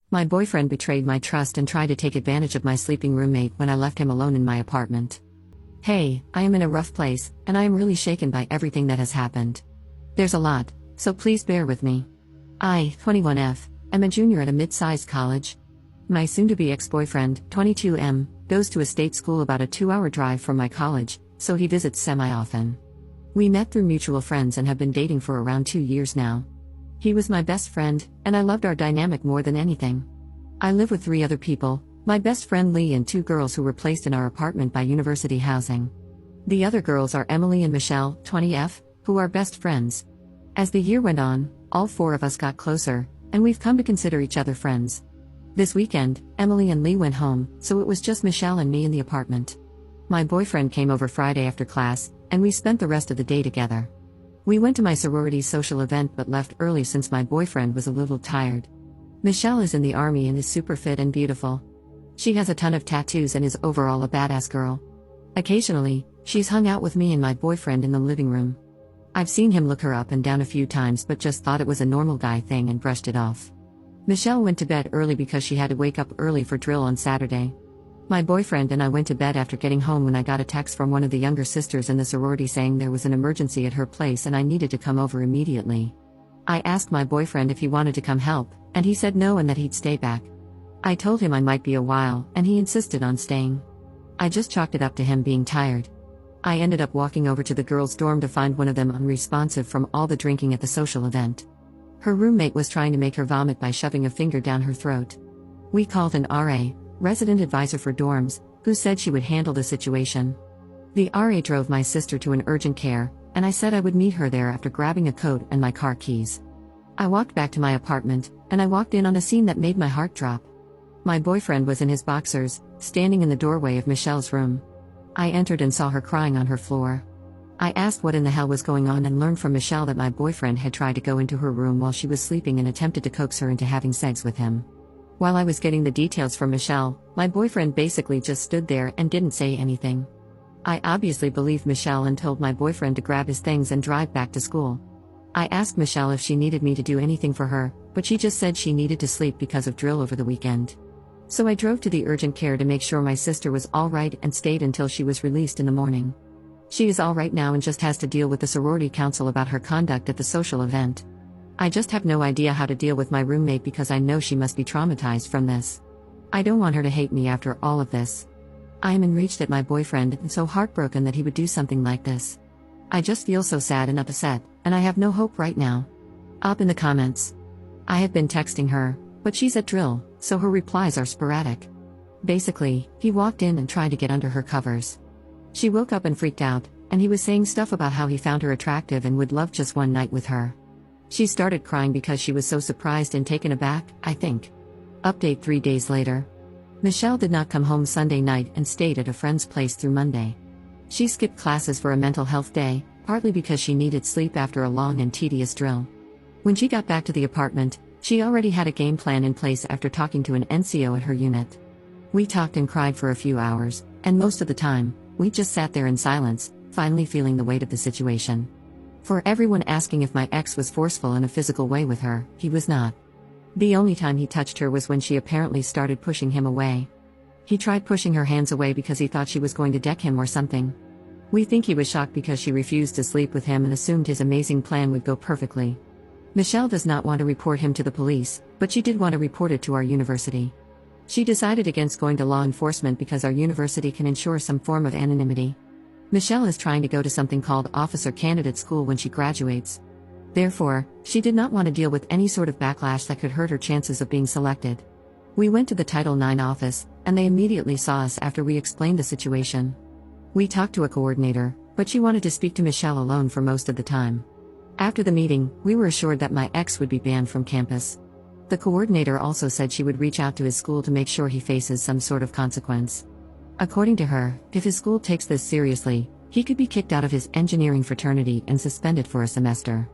My boyfriend betrayed my trust and tried to take advantage of my sleeping roommate when I left him alone in my apartment. Hey, I am in a rough place, and I am really shaken by everything that has happened. There's a lot, so please bear with me. I, 21F, am a junior at a mid-sized college. My soon-to-be ex-boyfriend, 22M, goes to a state school about a 2-hour drive from my college, so he visits semi-often. We met through mutual friends and have been dating for around 2 years now. He was my best friend, and I loved our dynamic more than anything. I live with 3 other people, my best friend Lee and 2 girls who were placed in our apartment by university housing. The other girls are Emily and Michelle, 20F, who are best friends. As the year went on, all 4 of us got closer, and we've come to consider each other friends. This weekend, Emily and Lee went home, so it was just Michelle and me in the apartment. My boyfriend came over Friday after class, and we spent the rest of the day together. We went to my sorority's social event but left early since my boyfriend was a little tired. Michelle is in the army and is super fit and beautiful. She has a ton of tattoos and is overall a badass girl. Occasionally, she's hung out with me and my boyfriend in the living room. I've seen him look her up and down a few times but just thought it was a normal guy thing and brushed it off. Michelle went to bed early because she had to wake up early for drill on Saturday. My boyfriend and I went to bed after getting home when I got a text from one of the younger sisters in the sorority saying there was an emergency at her place and I needed to come over immediately. I asked my boyfriend if he wanted to come help, and he said no and that he'd stay back. I told him I might be a while, and he insisted on staying. I just chalked it up to him being tired. I ended up walking over to the girls' dorm to find one of them unresponsive from all the drinking at the social event. Her roommate was trying to make her vomit by shoving a finger down her throat. We called an RA, resident advisor for dorms, who said she would handle the situation. The RA drove my sister to an urgent care, and I said I would meet her there after grabbing a coat and my car keys. I walked back to my apartment, and I walked in on a scene that made my heart drop. My boyfriend was in his boxers, standing in the doorway of Michelle's room. I entered and saw her crying on her floor. I asked what in the hell was going on and learned from Michelle that my boyfriend had tried to go into her room while she was sleeping and attempted to coax her into having sex with him. While I was getting the details from Michelle, my boyfriend basically just stood there and didn't say anything. I obviously believed Michelle and told my boyfriend to grab his things and drive back to school. I asked Michelle if she needed me to do anything for her, but she just said she needed to sleep because of drill over the weekend. So I drove to the urgent care to make sure my sister was all right and stayed until she was released in the morning. She is all right now and just has to deal with the sorority council about her conduct at the social event. I just have no idea how to deal with my roommate because I know she must be traumatized from this. I don't want her to hate me after all of this. I am enraged at my boyfriend and so heartbroken that he would do something like this. I just feel so sad and upset, and I have no hope right now. Up in the comments. I have been texting her, but she's at drill, so her replies are sporadic. Basically, he walked in and tried to get under her covers. She woke up and freaked out, and he was saying stuff about how he found her attractive and would love just one night with her. She started crying because she was so surprised and taken aback, I think. Update 3 days later. Michelle did not come home Sunday night and stayed at a friend's place through Monday. She skipped classes for a mental health day, partly because she needed sleep after a long and tedious drill. When she got back to the apartment, she already had a game plan in place after talking to an NCO at her unit. We talked and cried for a few hours, and most of the time, we just sat there in silence, finally feeling the weight of the situation. For everyone asking if my ex was forceful in a physical way with her, he was not. The only time he touched her was when she apparently started pushing him away. He tried pushing her hands away because he thought she was going to deck him or something. We think he was shocked because she refused to sleep with him and assumed his amazing plan would go perfectly. Michelle does not want to report him to the police, but she did want to report it to our university. She decided against going to law enforcement because our university can ensure some form of anonymity. Michelle is trying to go to something called Officer Candidate School when she graduates. Therefore, she did not want to deal with any sort of backlash that could hurt her chances of being selected. We went to the Title IX office, and they immediately saw us after we explained the situation. We talked to a coordinator, but she wanted to speak to Michelle alone for most of the time. After the meeting, we were assured that my ex would be banned from campus. The coordinator also said she would reach out to his school to make sure he faces some sort of consequence. According to her, if his school takes this seriously, he could be kicked out of his engineering fraternity and suspended for a semester.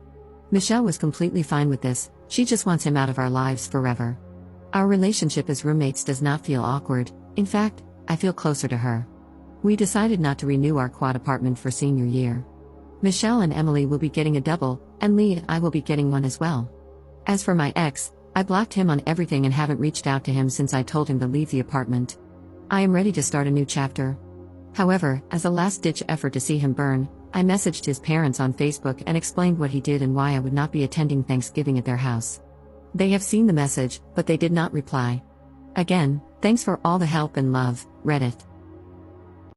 Michelle was completely fine with this, she just wants him out of our lives forever. Our relationship as roommates does not feel awkward, in fact, I feel closer to her. We decided not to renew our quad apartment for senior year. Michelle and Emily will be getting a double, and Lee and I will be getting one as well. As for my ex, I blocked him on everything and haven't reached out to him since I told him to leave the apartment. I am ready to start a new chapter. However, as a last-ditch effort to see him burn, I messaged his parents on Facebook and explained what he did and why I would not be attending Thanksgiving at their house. They have seen the message, but they did not reply. Again, thanks for all the help and love, Reddit.